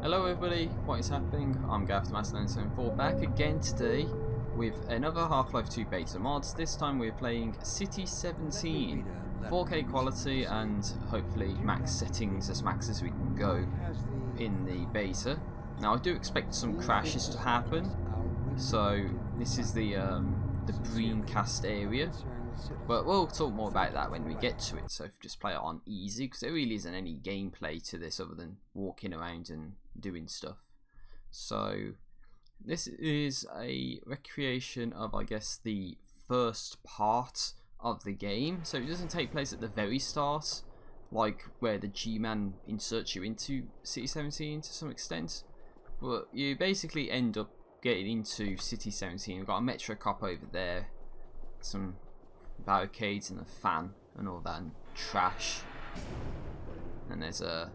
Hello everybody, what is happening? I'm Master974 back again today with another Half-Life 2 beta mods. This time we're playing City 17, 4K quality and hopefully max settings, as max as we can go in the beta. Now I do expect some crashes to happen, so this is the Dreamcast area, but we'll talk more about that when we get to it. So just play it on easy, because there really isn't any gameplay to this other than walking around and doing stuff. So this is a recreation of, I guess, the first part of the game. So it doesn't take place at the very start, like where the G-Man inserts you into City 17 to some extent, but you basically end up getting into City 17. We've got a Metro cop over there, some barricades and a fan and all that and trash, and there's an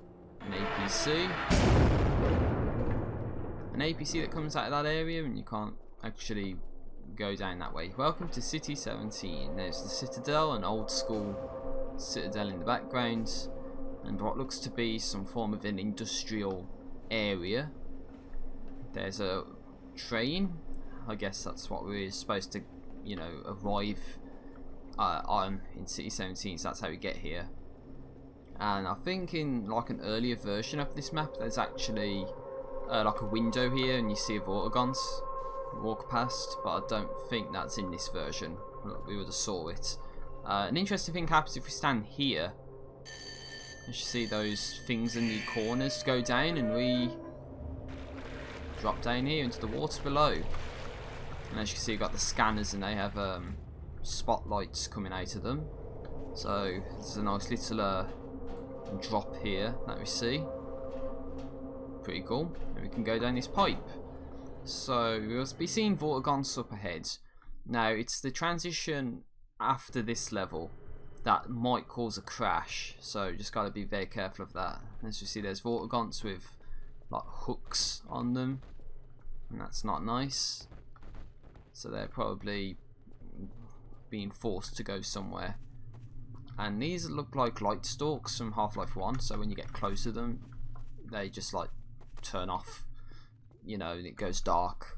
APC that comes out of that area, and you can't actually go down that way. Welcome to City 17. There's the Citadel, an old school Citadel in the background, and what looks to be some form of an industrial area. There's a train, I guess that's what we're supposed to, you know, arrive on in City 17, so that's how we get here. And I think in like an earlier version of this map there's actually like a window here and you see a Vortigons walk past, but I don't think that's in this version. We would have saw it. An interesting thing happens if we stand here. You should see those things in the corners go down and we drop down here into the water below. And as you can see, you've got the scanners and they have spotlights coming out of them. So there's a nice little drop here that we see. Pretty cool. And we can go down this pipe. So we'll be seeing Vortigons up ahead. Now it's the transition after this level that might cause a crash, so just got to be very careful of that. As you see, there's Vortigons with like hooks on them, and that's not nice. So they're probably being forced to go somewhere. And these look like light stalks from Half-Life 1, so when you get close to them they just like turn off, you know, and it goes dark.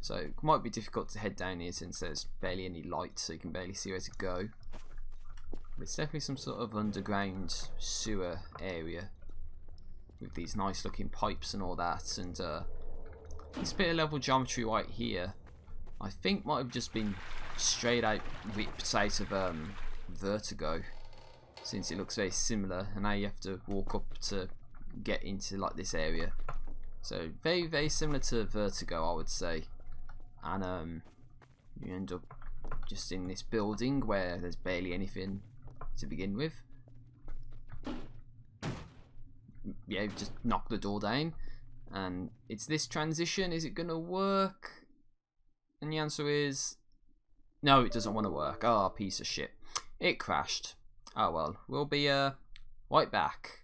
So it might be difficult to head down here since there's barely any light, so you can barely see where to go. But it's definitely some sort of underground sewer area with these nice looking pipes and all that. And this bit of level geometry right here I think might have just been straight out ripped out of Vertigo, since it looks very similar, and now you have to walk up to get into like this area. So very, very similar to Vertigo, I would say. And you end up just in this building where there's barely anything to begin with. Yeah, just knock the door down, and it's this transition. Is it gonna work? And the answer is no, it doesn't want to work. Oh, piece of shit. It crashed. Oh well, we'll be right back.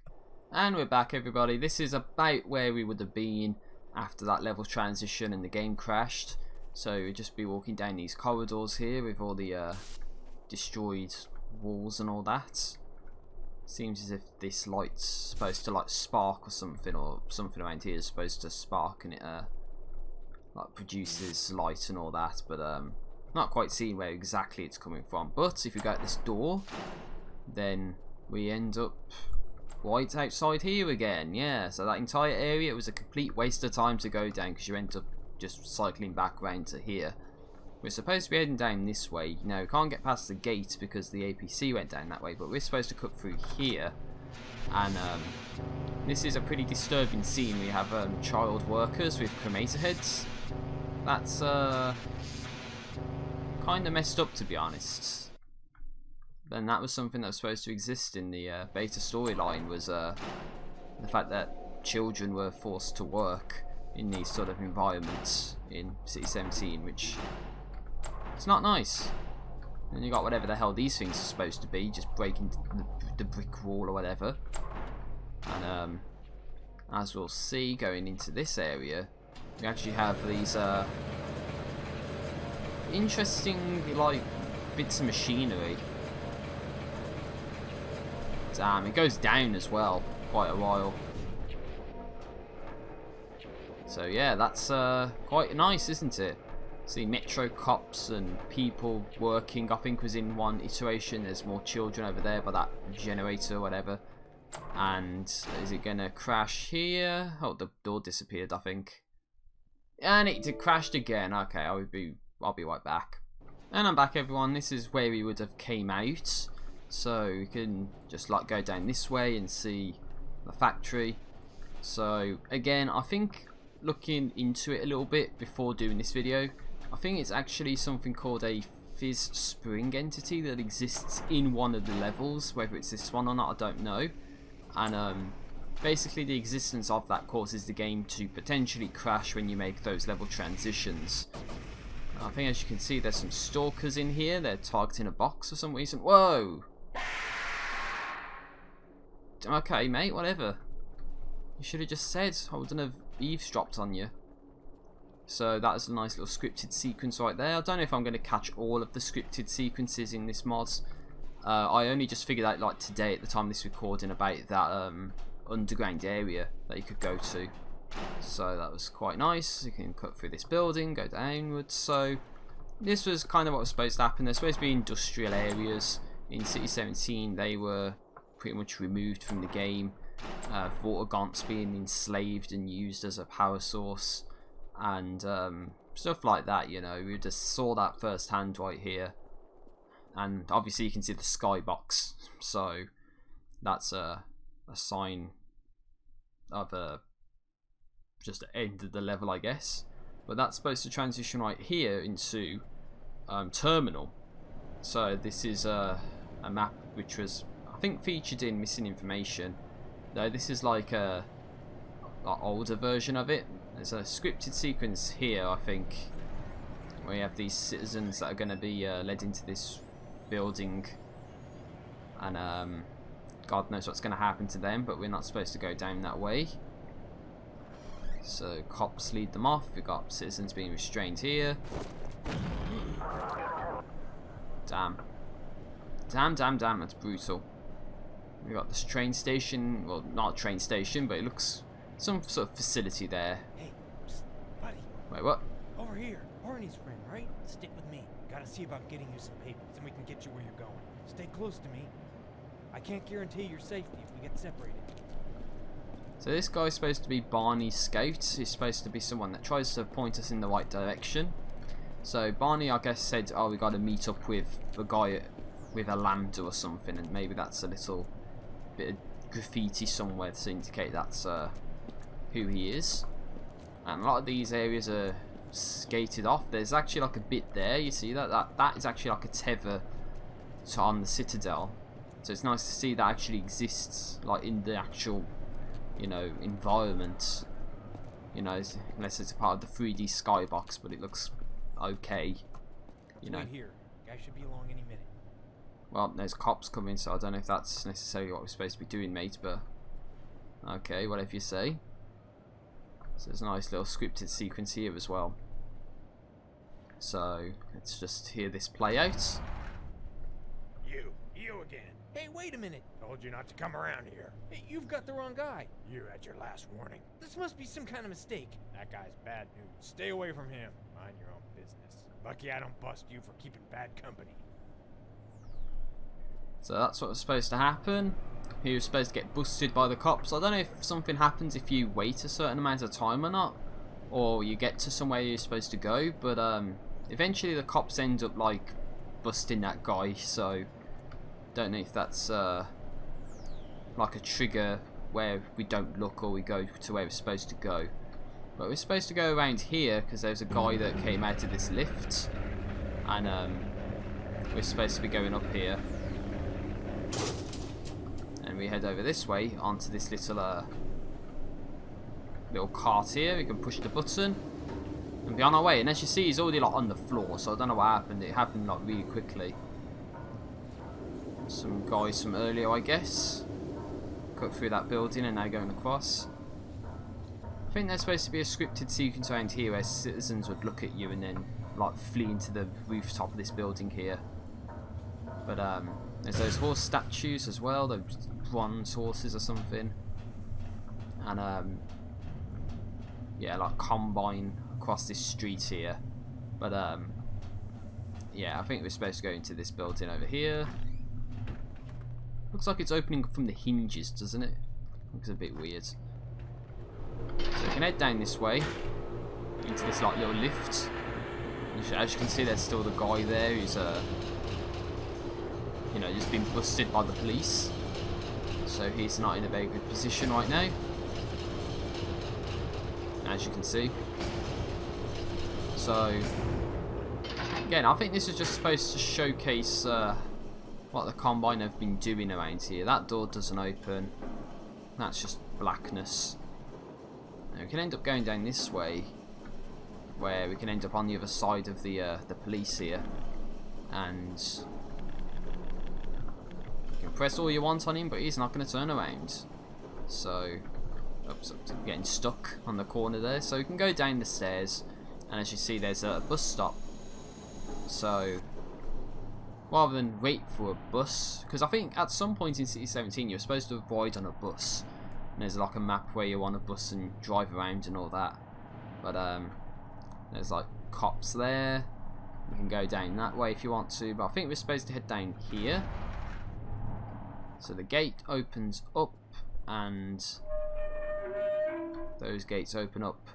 And we're back, everybody. This is about where we would have been after that level transition and the game crashed. So we'll just be walking down these corridors here with all the destroyed walls and all that. Seems as if this light's supposed to like spark or something around here is supposed to spark, and it like produces light and all that, but not quite seeing where exactly it's coming from. But if we go out this door, then we end up right outside here again. Yeah, so that entire area, it was a complete waste of time to go down, because you end up just cycling back round to here. We're supposed to be heading down this way. Now we can't get past the gate because the APC went down that way, but we're supposed to cut through here. And this is a pretty disturbing scene. We have child workers with cremator heads. That's kind of messed up, to be honest. And that was something that was supposed to exist in the beta storyline, was the fact that children were forced to work in these sort of environments in City 17, which it's not nice. And you got whatever the hell these things are supposed to be, just breaking the brick wall or whatever. And as we'll see going into this area, we actually have these interesting like bits of machinery. Damn, it goes down as well quite a while. So yeah, that's quite nice, isn't it? See metro cops and people working. I think was in one iteration. There's more children over there by that generator or whatever. And is it gonna crash here? Oh, the door disappeared, I think. And it crashed again. Okay, I'll be right back. And I'm back, everyone. This is where we would have came out. So we can just like go down this way and see the factory. So again, I think looking into it a little bit before doing this video, I think it's actually something called a fizz spring entity that exists in one of the levels. Whether it's this one or not, I don't know. And basically the existence of that causes the game to potentially crash when you make those level transitions. I think as you can see there's some stalkers in here. They're targeting a box for some reason. Whoa! Okay mate, whatever. You should have just said. I wouldn't have eavesdropped on you. So that is a nice little scripted sequence right there. I don't know if I'm going to catch all of the scripted sequences in this mod. I only just figured out like today at the time of this recording about that underground area that you could go to. So that was quite nice. You can cut through this building, go downwards. So this was kind of what was supposed to happen. There's supposed to be industrial areas in City 17. They were pretty much removed from the game. Vortigaunts being enslaved and used as a power source and stuff like that, you know. We just saw that firsthand right here. And obviously you can see the skybox, so that's a sign of just the end of the level, I guess. But that's supposed to transition right here into Terminal. So this is a map which was, I think, featured in Missing Information. Though this is like a older version of it. There's a scripted sequence here, I think, where you have these citizens that are going to be led into this building, and God knows what's going to happen to them, but we're not supposed to go down that way. So cops lead them off. We've got citizens being restrained here. Damn, that's brutal. We've got this train station, well, not a train station, but it looks some sort of facility there. Hey, psst, buddy. Wait, what? Over here, Barney's friend, right? Stick with me. Gotta see about getting you some papers, and we can get you where you're going. Stay close to me. I can't guarantee your safety if we get separated. So this guy's supposed to be Barney's scout. He's supposed to be someone that tries to point us in the right direction. So Barney, I guess, said, oh, we got to meet up with a guy with a lambda or something, and maybe that's a little bit of graffiti somewhere to indicate that's who he is. And a lot of these areas are skated off. There's actually like a bit there, you see that is actually like a tether on the Citadel. So it's nice to see that actually exists, like in the actual, you know, environment. You know, unless it's a part of the 3D skybox, but it looks okay. You know. Wait here. Guy should be along any minute. Well, there's cops coming, so I don't know if that's necessarily what we're supposed to be doing, mate, but okay, whatever you say. So there's a nice little scripted sequence here as well. So let's just hear this play out. You again. Hey, wait a minute. Told you not to come around here. Hey, you've got the wrong guy. You had your last warning. This must be some kind of mistake. That guy's bad news. Stay away from him. Mind your own business. Lucky I don't bust you for keeping bad company. So that's what was supposed to happen. He was supposed to get busted by the cops. I don't know if something happens if you wait a certain amount of time or not, or you get to somewhere you're supposed to go, but eventually the cops end up like busting that guy, so don't know if that's like a trigger where we don't look or we go to where we're supposed to go. But we're supposed to go around here because there's a guy that came out of this lift, and we're supposed to be going up here. And we head over this way onto this little little cart here. We can push the button and be on our way. And as you see, he's already like on the floor, so I don't know what happened. It happened like really quickly. Some guys from earlier, I guess, cut through that building and now going across. I think there's supposed to be a scripted sequence around here where citizens would look at you and then like flee into the rooftop of this building here. But there's those horse statues as well, those bronze horses or something. And yeah, like combine across this street here. But yeah, I think we're supposed to go into this building over here. Looks like it's opening from the hinges, doesn't it? Looks a bit weird. So we can head down this way into this like little lift. As you can see, there's still the guy there who's you know, just been busted by the police. So he's not in a very good position right now, as you can see. So again, I think this is just supposed to showcase what the Combine have been doing around here. That door doesn't open. That's just blackness. Now we can end up going down this way, where we can end up on the other side of the police here, and you can press all you want on him, but he's not going to turn around. So, oops, I'm getting stuck on the corner there. So we can go down the stairs, and as you see, there's a bus stop. So rather than wait for a bus, because I think at some point in City 17 you're supposed to ride on a bus, and there's like a map where you're on a bus and drive around and all that. But there's like cops there. You can go down that way if you want to, but I think we're supposed to head down here. So the gate opens up, and those gates open up.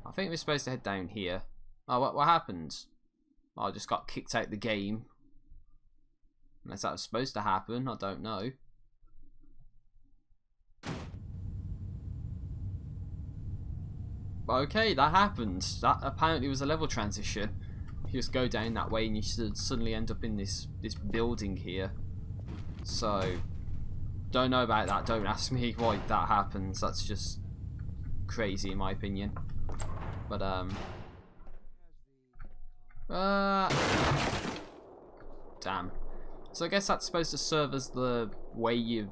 I think we're supposed to head down here. Oh, what happened? I just got kicked out the game. Unless that was supposed to happen, I don't know. Okay, that happened. That apparently was a level transition. You just go down that way and you should suddenly end up in this building here. So, don't know about that. Don't ask me why that happens. That's just crazy in my opinion. But damn. So I guess that's supposed to serve as the way you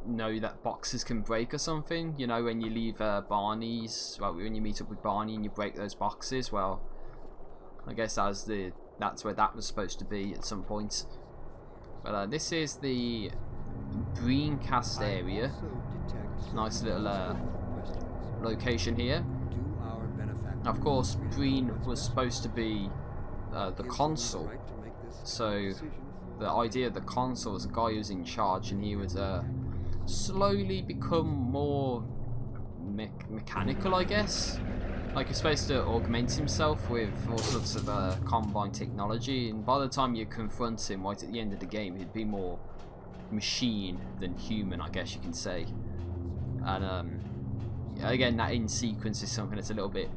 know that boxes can break or something. You know, when you leave Barney's, well, when you meet up with Barney and you break those boxes. Well, I guess that's where that was supposed to be at some point. But this is the Dreamcast Area. Nice little location here. Of course, Breen was supposed to be the console. So the idea of the console was a guy who was in charge, and he would slowly become more mechanical, I guess. Like, he's supposed to augment himself with all sorts of combined technology, and by the time you confront him right at the end of the game, he'd be more machine than human, I guess you can say. And again, that in sequence is something that's a little bit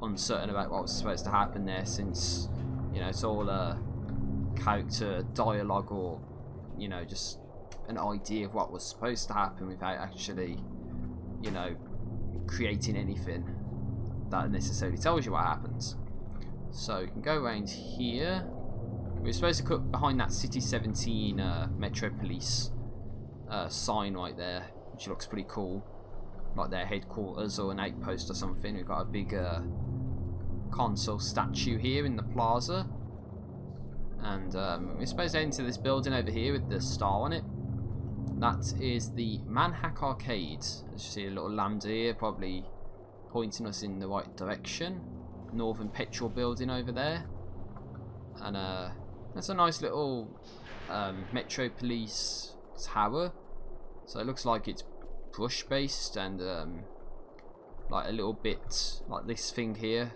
uncertain about what was supposed to happen there, since, you know, it's all character dialogue, or, you know, just an idea of what was supposed to happen without actually, you know, creating anything that necessarily tells you what happens. So you can go around here. We're supposed to cut behind that City 17 Metro Police sign right there, which looks pretty cool, like their headquarters or an outpost or something. We've got a big console statue here in the plaza, and we're supposed to enter this building over here with the star on it. That is the Manhack Arcade. As you see, a little lambda here, probably pointing us in the right direction. Northern Petrol building over there, and that's a nice little Metro Police tower. So it looks like it's brush based, and like a little bit like this thing here,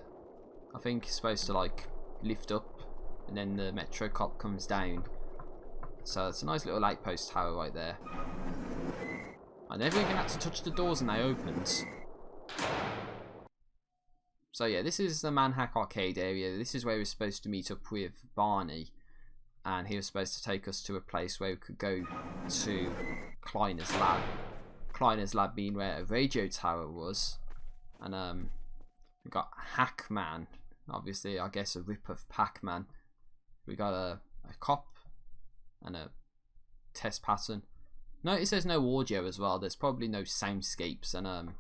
I think is supposed to like lift up, and then the Metro cop comes down. So it's a nice little outpost tower right there. I never even had to touch the doors and they opened. So yeah, this is the Manhack Arcade area. This is where we're supposed to meet up with Barney, and he was supposed to take us to a place where we could go to Kleiner's lab. Kleiner's lab being where a radio tower was. And we got Hackman, obviously I guess a rip of Pac-Man. We got a cop and a test pattern. Notice there's no audio as well. There's probably no soundscapes, and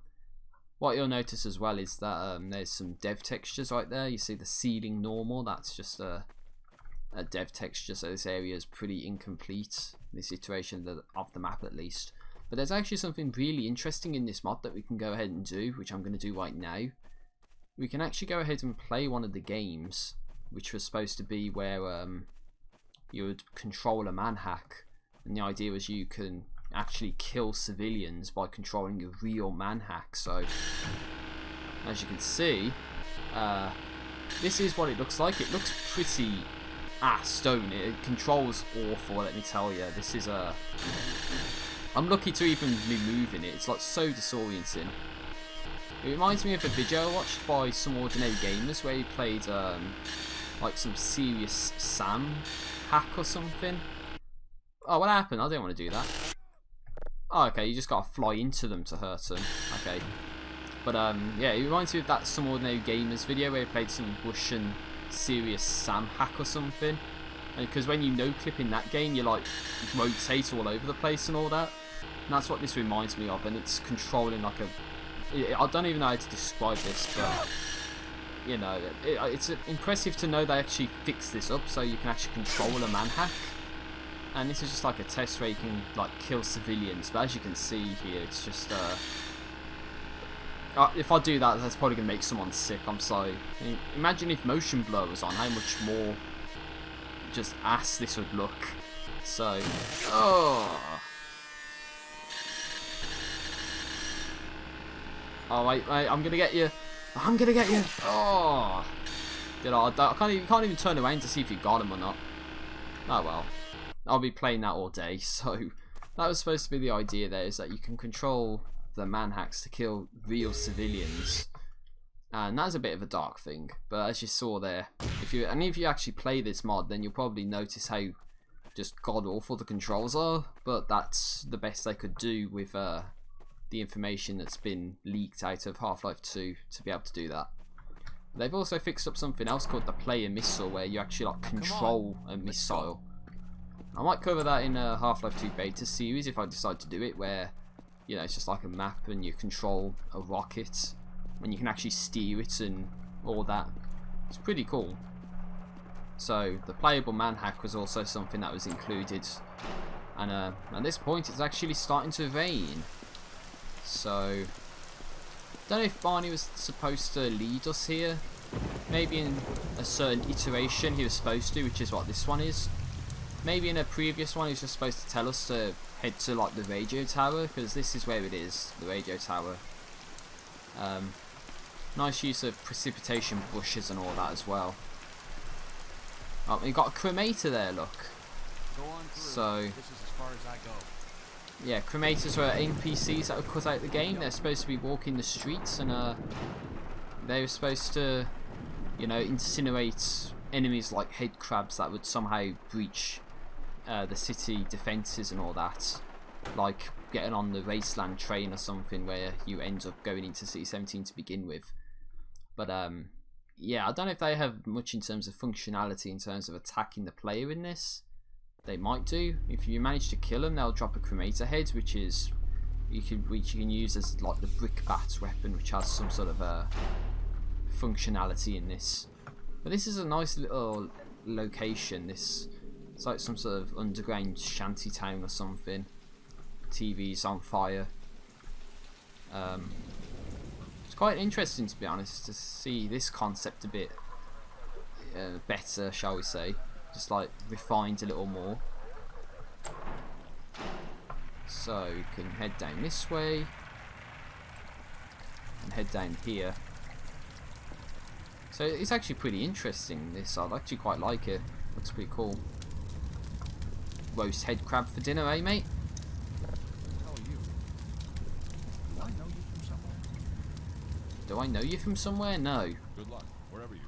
what you'll notice as well is that there's some dev textures right there. You see the ceiling normal, that's just a dev texture, so this area is pretty incomplete, this iteration of the map at least. But there's actually something really interesting in this mod that we can go ahead and do, which I'm going to do right now. We can actually go ahead and play one of the games, which was supposed to be where you would control a manhack, and the idea was you can actually kill civilians by controlling a real manhack. So, as you can see, this is what it looks like. It looks pretty ass, don't it? It controls awful, let me tell you. This is I'm lucky to even be moving it. It's like so disorienting. It reminds me of a video I watched by some ordinary gamers where he played like some Serious Sam hack or something. Oh, what happened? I didn't want to do that. Oh, okay, you just gotta fly into them to hurt them. Okay. But yeah, it reminds me of that Some Ordinary Gamers video where he played some Russian Serious Sam hack or something. Because when you no-clip in that game, you like rotate all over the place and all that. And that's what this reminds me of, and it's controlling like I don't even know how to describe this, but you know, it's impressive to know they actually fixed this up so you can actually control a manhack. And this is just like a test where you can like kill civilians, but as you can see here, it's just if I do that, that's probably gonna make someone sick. I'm sorry. I mean, imagine if motion blur was on, how much more just ass this would look. So, oh wait, I'm gonna get you. I'm gonna get you. Oh, you can't even turn around to see if you got him or not. Oh well, I'll be playing that all day. So that was supposed to be the idea. There is that you can control the manhacks to kill real civilians, and that's a bit of a dark thing. But as you saw there, if you actually play this mod, then you'll probably notice how just god awful the controls are. But that's the best they could do with the information that's been leaked out of Half-Life 2 to be able to do that. They've also fixed up something else called the player missile, where you actually like control a missile. I might cover that in a Half-Life 2 beta series if I decide to do it, where you know it's just like a map and you control a rocket and you can actually steer it and all that. It's pretty cool. So the playable manhack was also something that was included, and at this point it's actually starting to rain. So don't know if Barney was supposed to lead us here. Maybe in a certain iteration he was supposed to, which is what this one is. Maybe in a previous one he was just supposed to tell us to head to like the radio tower, because this is where it is, the radio tower. Nice use of precipitation bushes and all that as well. Oh, we got a cremator there, look. Go on through. So This is as far as I go. yeah, cremators were NPCs that were cut out of the game. They're supposed to be walking the streets, and they were supposed to, you know, incinerate enemies like head crabs that would somehow breach the city defences and all that. Like getting on the Raceland train or something, where you end up going into City 17 to begin with. But yeah, I don't know if they have much in terms of functionality in terms of attacking the player in this. They might do. If you manage to kill them, they'll drop a cremator head, which you can use as like the brickbat weapon, which has some sort of functionality in this. But this is a nice little location. It's like some sort of underground shanty town or something. TV's on fire. It's quite interesting, to be honest, to see this concept a bit better, shall we say. Just like refined a little more. So you can head down this way and head down here. So it's actually pretty interesting, this. I actually quite like it. Looks pretty cool. Roast head crab for dinner, eh mate? How are you? Do I know you from somewhere? Do I know you from somewhere? No. Good luck, wherever you're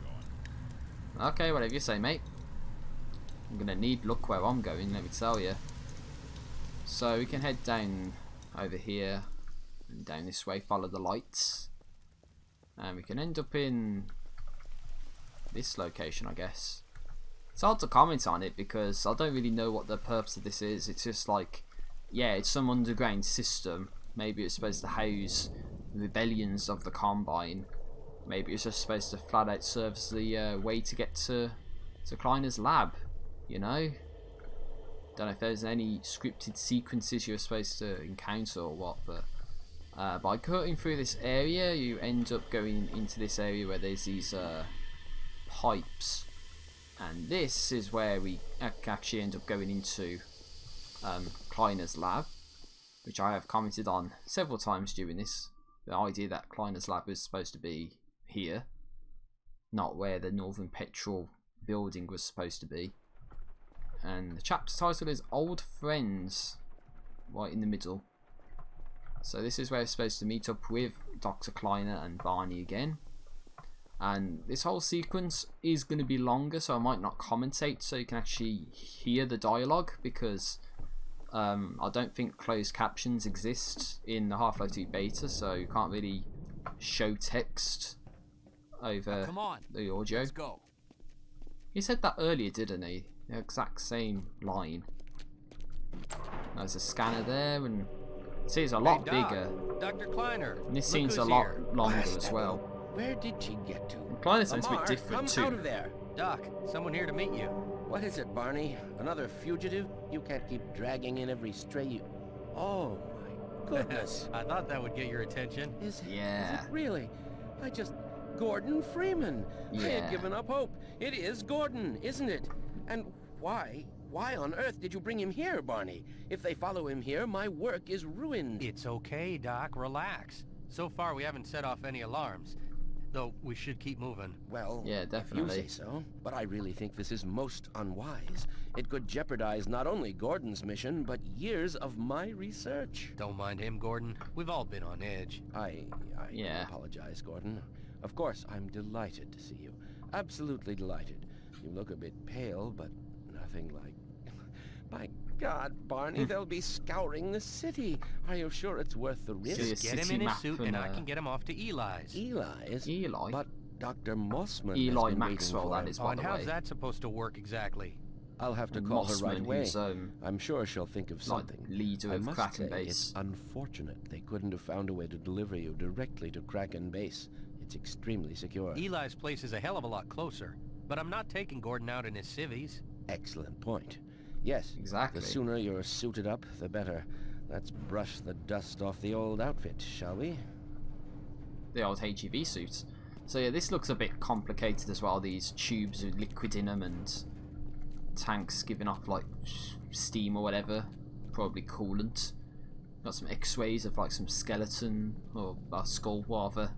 going. Okay, whatever you say, mate. I'm gonna need luck where I'm going, let me tell you. So we can head down over here and down this way, follow the lights, and we can end up in this location, I guess. It's hard to comment on it because I don't really know what the purpose of this is. It's just like, yeah, it's some underground system. Maybe it's supposed to house rebellions of the Combine. Maybe it's just supposed to flat out serve as the way to get to Kleiner's lab. You know, don't know if there's any scripted sequences you're supposed to encounter or what, but by cutting through this area, you end up going into this area where there's these pipes, and this is where we actually end up going into Kleiner's lab, which I have commented on several times during this. The idea that Kleiner's lab is supposed to be here, not where the Northern Petrol building was supposed to be. And the chapter title is Old Friends, right in the middle. So this is where we're supposed to meet up with Dr. Kleiner and Barney again. And this whole sequence is going to be longer, so I might not commentate so you can actually hear the dialogue, because I don't think closed captions exist in the Half-Life 2 beta, so you can't really show text over the audio. Let's go. He said that earlier, didn't he? The exact same line. There's a scanner there, and see, it's a lot bigger. Dr. Kleiner. And this scene's a lot longer as well. Where did she get to? And Kleiner sounds a bit Lamarr, different come out too. of there. Doc, someone here to meet you. What is it, Barney? Another fugitive? You can't keep dragging in every stray you... Oh, my goodness. I thought that would get your attention. Is Yeah. it really? Gordon Freeman. I Yeah. had given up hope. It is Gordon, isn't it? And why on earth did you bring him here, Barney? If they follow him here, my work is ruined. It's okay, Doc. Relax. So far, we haven't set off any alarms. Though, we should keep moving. Well, Yeah, if definitely. you say so, but I really think this is most unwise. It could jeopardize not only Gordon's mission, but years of my research. Don't mind him, Gordon. We've all been on edge. I Yeah. apologize, Gordon. Of course, I'm delighted to see you. Absolutely delighted. You look a bit pale, but nothing like... By God, Barney, they'll be scouring the city. Are you sure it's worth the risk? See, Just get him city in his map suit, from, and I can get him off to Eli's. Eli's? Eli? But Dr. Mossman Eli has been Maxwell, waiting for that him. is, Oh, by and the how's way. that supposed to work exactly? I'll have to call her right Mossman, away. who's I'm sure she'll think of like something. leader I of must Kraken say, Base. it's unfortunate they couldn't have found a way to deliver you directly to Kraken Base. It's extremely secure. Eli's place is a hell of a lot closer. But I'm not taking Gordon out in his civvies. Excellent point. Yes, Exactly. the sooner you're suited up, the better. Let's brush the dust off the old outfit, shall we? The old HEV suits. So yeah, this looks a bit complicated as well. These tubes with liquid in them and tanks giving off like steam or whatever, probably coolant. Got some X-rays of like some skeleton or a skull rather.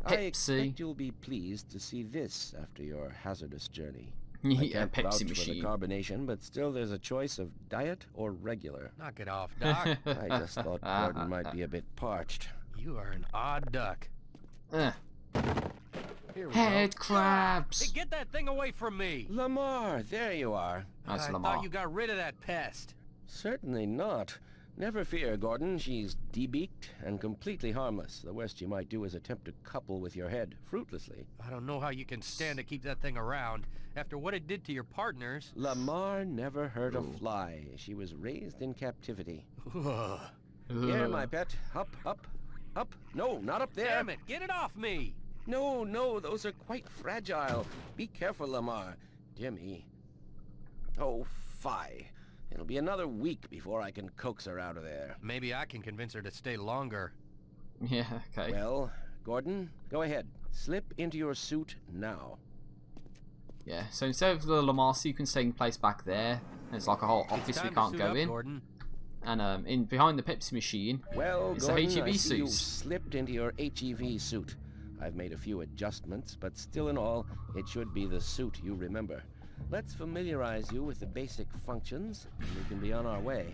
I Pepsi. expect you'll be pleased to see this after your hazardous journey. I Yeah, can't vouch Pepsi for the machine. carbonation, but still there's a choice of diet or regular. Knock it off, Doc. I just thought Gordon might be a bit parched. You are an odd duck. Here we Head go. crabs. Hey, get that thing away from me! Lamarr, there you are. That's I Lamarr. thought you got rid of that pest. Certainly not. Never fear, Gordon. She's debeaked and completely harmless. The worst you might do is attempt to couple with your head, fruitlessly. I don't know how you can stand to keep that thing around after what it did to your partners. Lamarr never hurt a Ooh. fly. She was raised in captivity. Ugh. Here, my pet. Up, up, up. No, not up there. Damn it, get it off me! No, no, those are quite fragile. Be careful, Lamarr. Dear me. Oh, fie. It'll be another week before I can coax her out of there. Maybe I can convince her to stay longer. Yeah, okay. Well, Gordon, go ahead. Slip into your suit now. Yeah, so instead of the Lamarr sequence taking place back there, there's like a whole It's office we time to can't suit go up, in. Gordon. And in behind the Pepsi machine, Well, it's the Gordon, HEV I see you've suits. slipped into your HEV suit. I've made a few adjustments, but still in all, it should be the suit you remember. Let's familiarize you with the basic functions, and we can be on our way.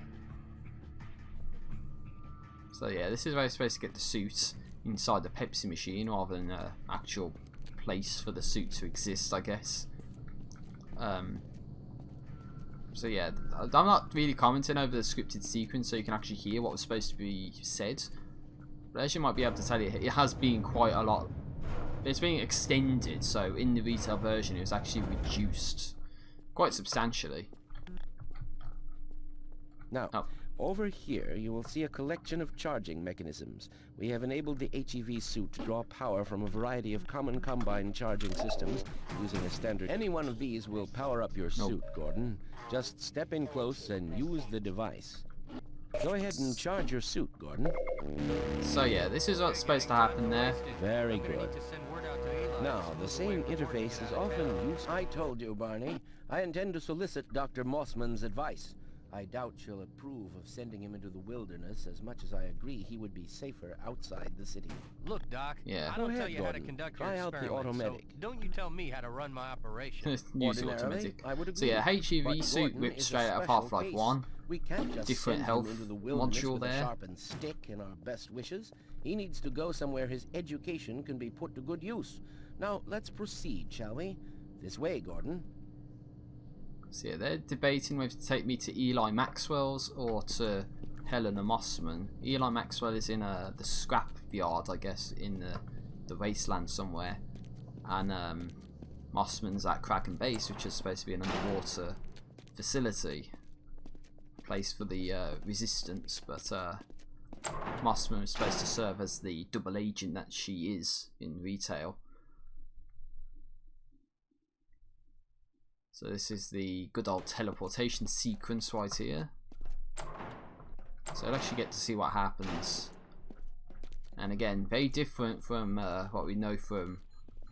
So yeah, this is where you're supposed to get the suits inside the Pepsi machine rather than an actual place for the suit to exist, I guess. So yeah, I'm not really commenting over the scripted sequence so you can actually hear what was supposed to be said. But as you might be able to tell, it has been quite a lot. It's been extended, so in the retail version it was actually reduced quite substantially. Now, Oh. Over here, you will see a collection of charging mechanisms. We have enabled the HEV suit to draw power from a variety of common combine charging systems using a standard. Any one of these will power up your suit, Gordon. Just step in close and use the device. Go ahead and charge your suit, Gordon. So yeah, this is what's supposed to happen there. Very good. Now, the same interface is often used. I told you, Barney. I intend to solicit Dr. Mossman's advice. I doubt she'll approve of sending him into the wilderness as much as I agree he would be safer outside the city. Look, Doc, Yeah. I don't Go tell ahead, you how to Gordon. conduct Try your out the experiments, so automatic. don't you tell me how to run my operation. Use the Ordinarily, automatic. I would So agree, yeah, HEV but suit Gordon ripped is a straight out of special Half-Life case. 1. We can't just Different send health him into the wilderness module with there. a sharpened stick in our best wishes. He needs to go somewhere his education can be put to good use. Now, let's proceed, shall we? This way, Gordon. So yeah, they're debating whether to take me to Eli Maxwell's or to Helena Mossman. Eli Maxwell is in the scrap yard, I guess, in the wasteland somewhere. And Mossman's at Kraken Base, which is supposed to be an underwater facility. Place for the resistance, but Mossman is supposed to serve as the double agent that she is in retail. So this is the good old teleportation sequence right here. So I'll actually get to see what happens. And again, very different from what we know from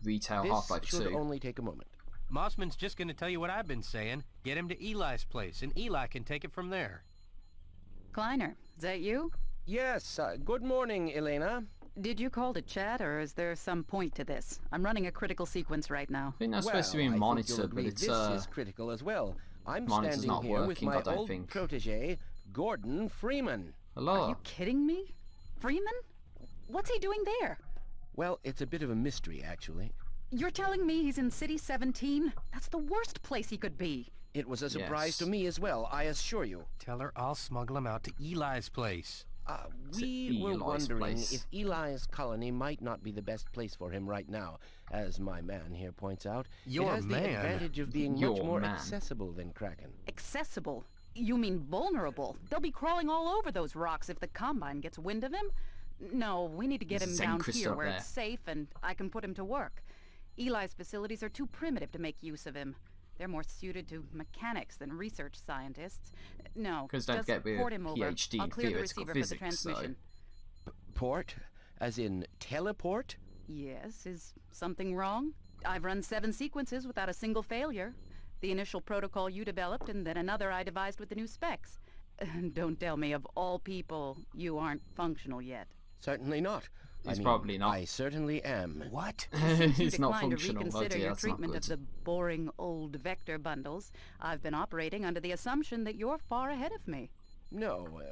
retail Half-Life 2. This should only take a moment. Mossman's just going to tell you what I've been saying. Get him to Eli's place, and Eli can take it from there. Kleiner, is that you? Yes, good morning, Elena. Did you call to chat, or is there some point to this? I'm running a critical sequence right now. I think that's supposed to be I think you'll monitored, but agree it's this is critical as well. I'm monitor's standing not here with working, my I don't old think. protege, Gordon Freeman. hello. Are you kidding me? Freeman? What's he doing there? Well, it's a bit of a mystery, actually. You're telling me he's in City 17? That's the worst place he could be. It was a surprise Yes. to me as well, I assure you. Tell her I'll smuggle him out to Eli's place. We were Eli's wondering place. if Eli's colony might not be the best place for him right now. As my man here points out, Your it has the man? advantage of being much Your more man. accessible than Kraken. Accessible? You mean vulnerable? They'll be crawling all over those rocks if the Combine gets wind of him? No, we need to get There's him Zen down Crystal here up where there. it's safe and I can put him to work. Eli's facilities are too primitive to make use of him. They're more suited to mechanics than research scientists. No, 'Cause don't just forget we're port him over. PhD I'll in clear the theoretical receiver physics, for the so- transmission. Port? As in teleport? Yes, is something wrong? I've run 7 sequences without a single failure. The initial protocol you developed and then another I devised with the new specs. Don't tell me of all people you aren't functional yet. Certainly not. He's probably not. I certainly am. What? Since you It's not declined to functional. Oh reconsider dear, your that's not treatment of good. the boring old vector bundles, I've been operating under the assumption that you're far ahead of me. No,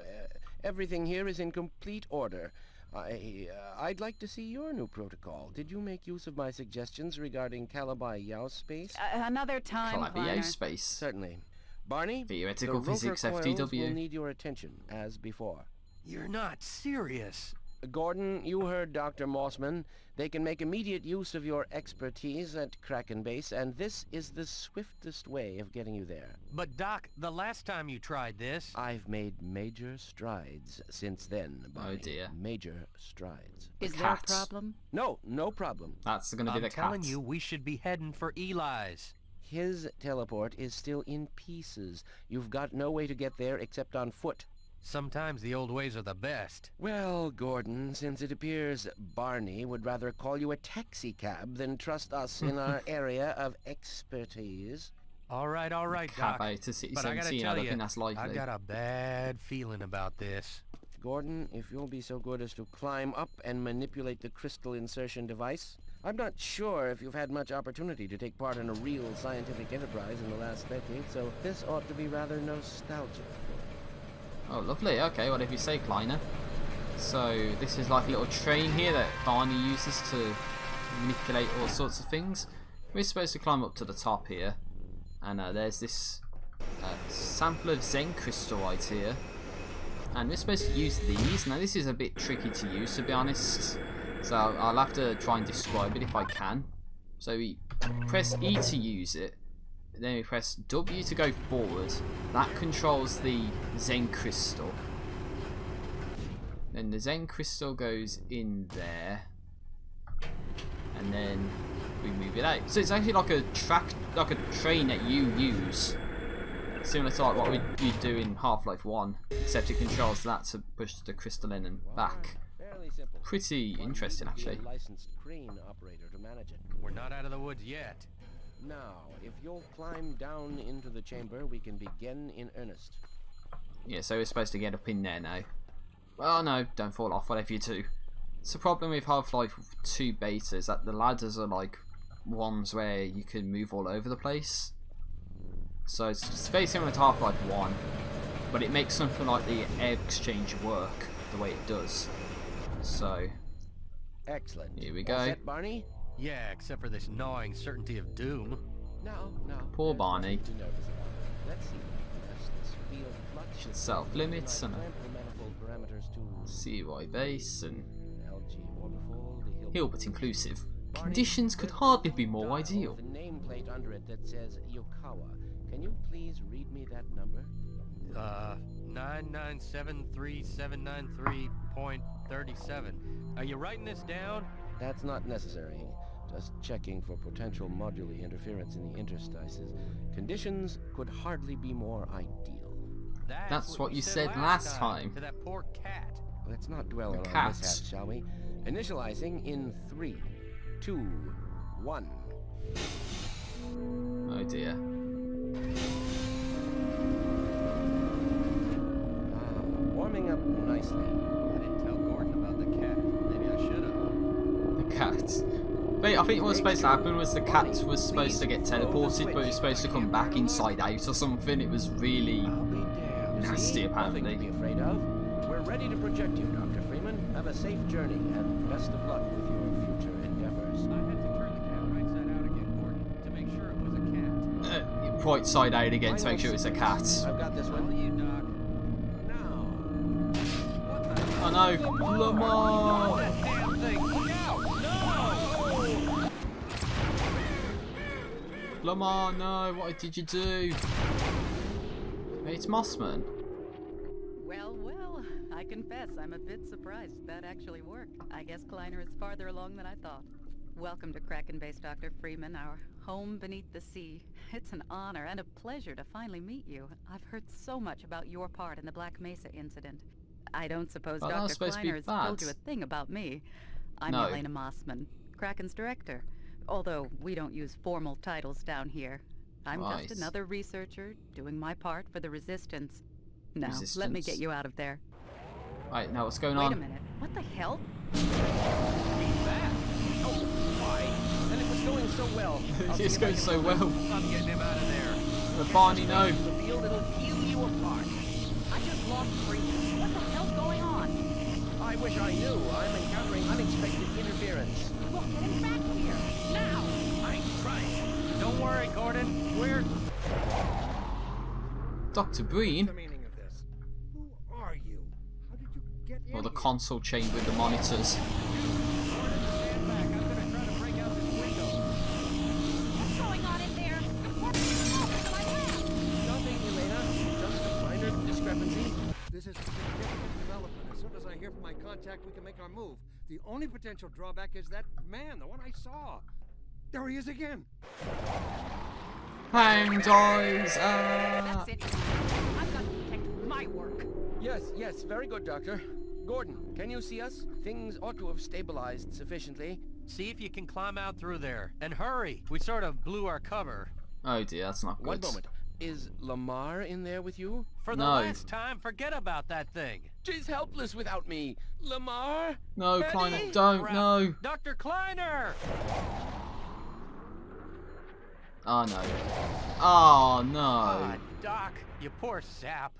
everything here is in complete order. I'd like to see your new protocol. Did you make use of my suggestions regarding Calabi Yao space? Another time, Calabi Kleiner. space. Certainly. Barney, Theoretical the rotor physics, coils FTW. will need your attention, as before. You're not serious. Gordon, you heard Dr. Mossman. They can make immediate use of your expertise at Kraken Base, and this is the swiftest way of getting you there. But Doc, the last time you tried this... I've made major strides since then, Barney. Oh dear. Major strides. Is there cat. a problem? No problem. That's going to be I'm the telling cat. you, we should be heading for Eli's. His teleport is still in pieces. You've got no way to get there except on foot. Sometimes the old ways are the best. Well, Gordon, since it appears Barney would rather call you a taxi cab than trust us in our area of expertise. All right, Cat Doc. out to City But I gotta 17, I tell don't you, think that's likely. I've got a bad feeling about this. Gordon, if you'll be so good as to climb up and manipulate the crystal insertion device. I'm not sure if you've had much opportunity to take part in a real scientific enterprise in the last decade, so this ought to be rather nostalgic. Oh, lovely. Okay, whatever you say, Kleiner. So this is like a little train here that Barney uses to manipulate all sorts of things. We're supposed to climb up to the top here, and there's this sample of Zen Crystal right here, and we're supposed to use these. Now this is a bit tricky to use, to be honest, so I'll have to try and describe it if I can. So we press E to use it. then we press W to go forward. That controls the Zen Crystal. Then the Zen Crystal goes in there, and then we move it out. So it's actually like a train that you use, similar to like what you do in Half-Life 1, except it controls that to push the crystal in and back. Fairly simple. Pretty interesting, actually. A licensed crane operator to manage it. We're not out of the woods yet. Now, if you'll climb down into the chamber, we can begin in earnest. Yeah, so we're supposed to get up in there now. Well, no, don't fall off, whatever you do. It's the problem with Half-Life 2 betas, that the ladders are like ones where you can move all over the place. So it's very similar to Half-Life 1, but it makes something like the air exchange work the way it does. So, Excellent. here we All go. set, Barney? Yeah, except for this gnawing certainty of doom. No. Poor there's Barney. nothing to nervous about. Let's see. Restless field flux. Should self-limits and Clamp the manifold parameters to CY base and LG orbifold, the Hilbert inclusive. Conditions could hardly be more dial ideal. with a nameplate under it that says Yokawa. Can you please read me that number? 9973793.37. Are you writing this down? That's not necessary. Just checking for potential modular interference in the interstices. Conditions could hardly be more ideal. That's what you said last time. To that poor cat. Let's not dwell The on our cats. mishaps, shall we? Initializing in 3, 2, 1. Oh dear. Warming up nicely. I didn't tell Gordon about the cat. Maybe I should have. The cat. Wait, I think what was supposed to happen was the cat was supposed to get teleported, but it was supposed to come back inside out or something. It was really I'll be damned. nasty, See? apparently. Nothing to be afraid of. We're ready to project you, Dr. Freeman. Have a safe journey and best of luck with your future endeavors. I had to turn the cat right side out again, Gordon, to make sure it was a cat. right side out again to make sure it's a cat. I've got this Well, one. you, Doc. Now. Oh no, Lamarr! That damn thing! Look out! No! Lamarr, no, what did you do? Hey, it's Mossman. Well, I confess I'm a bit surprised that actually worked. I guess Kleiner is farther along than I thought. Welcome to Kraken Base, Dr. Freeman, our home beneath the sea. It's an honor and a pleasure to finally meet you. I've heard so much about your part in the Black Mesa incident. I don't suppose Oh, that was Dr. supposed to be Kleiner has told bad. you a thing about me. I'm No. Elena Mossman, Kraken's director. Although we don't use formal titles down here. I'm Right. just another researcher doing my part for the Resistance. Now, let me Resistance? get you out of there. Right, now what's going Wait on? a minute. What the hell? Oh, why? And it was going so well. I'll see It's if I going can so well. I'm getting him out of there. But Barney, no. The field, it'll peel you apart. I just lost Freeman. What the hell's going on? I wish I knew. I'm encountering unexpected interference. Well, get him back here. Now! I'm trying. Don't worry, Gordon. We're... Dr. Breen? The meaning of this? Who are you? How did you get in Or the here? console chamber with the monitors. Gordon, stand back. I'm gonna try to break out this window. What's going on in there? What is my lab? Nothing, Elena. Just a minor discrepancy. This is a significant development. As soon as I hear from my contact, we can make our move. The only potential drawback is that man, the one I saw. There he is again. Hanged eyes! That's it. I've got to protect my work. Yes, very good, Doctor. Gordon, can you see us? Things ought to have stabilized sufficiently. See if you can climb out through there. And hurry. We sort of blew our cover. Oh dear, that's not good. One moment. Is Lamarr in there with you? For the No. last time, forget about that thing. She's helpless without me. Lamarr? No, Betty? Kleiner, don't, Crap. no. Dr. Kleiner! Oh no. Oh no. Ah, Doc, you poor sap.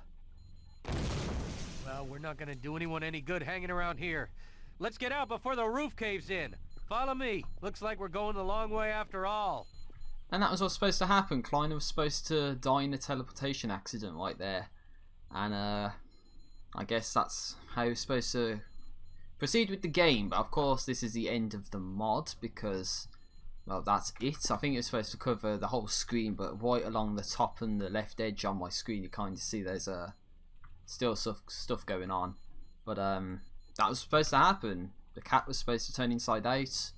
Well, we're not gonna do anyone any good hanging around here. Let's get out before the roof caves in. Follow me. Looks like we're going the long way after all. And that was what's supposed to happen. Kleiner was supposed to die in a teleportation accident right there. And I guess that's how you're supposed to proceed with the game. But of course this is the end of the mod because well, that's it. I think it was supposed to cover the whole screen, but right along the top and the left edge on my screen, you kind of see there's still stuff going on. But that was supposed to happen. The cat was supposed to turn inside out,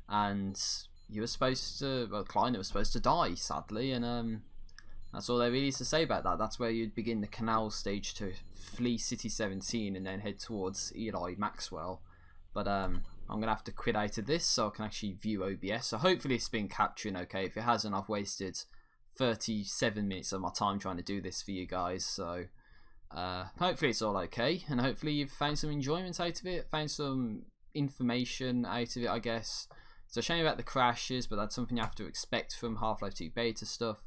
and you were supposed to, well, Kleiner was supposed to die, sadly, and that's all there really is to say about that. That's where you'd begin the canal stage to flee City 17 and then head towards Eli Maxwell. But I'm gonna have to quit out of this so I can actually view OBS. So hopefully it's been capturing okay. If it hasn't, I've wasted 37 minutes of my time trying to do this for you guys. So hopefully it's all okay, and hopefully you've found some enjoyment out of it, found some information out of it, I guess. It's a shame about the crashes, but that's something you have to expect from Half-Life 2 beta stuff.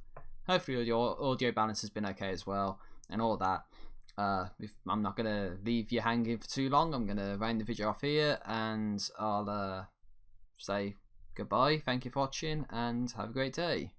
Hopefully your audio balance has been okay as well, and all that. I'm not going to leave you hanging for too long. I'm going to round the video off here, and I'll say goodbye, thank you for watching, and have a great day.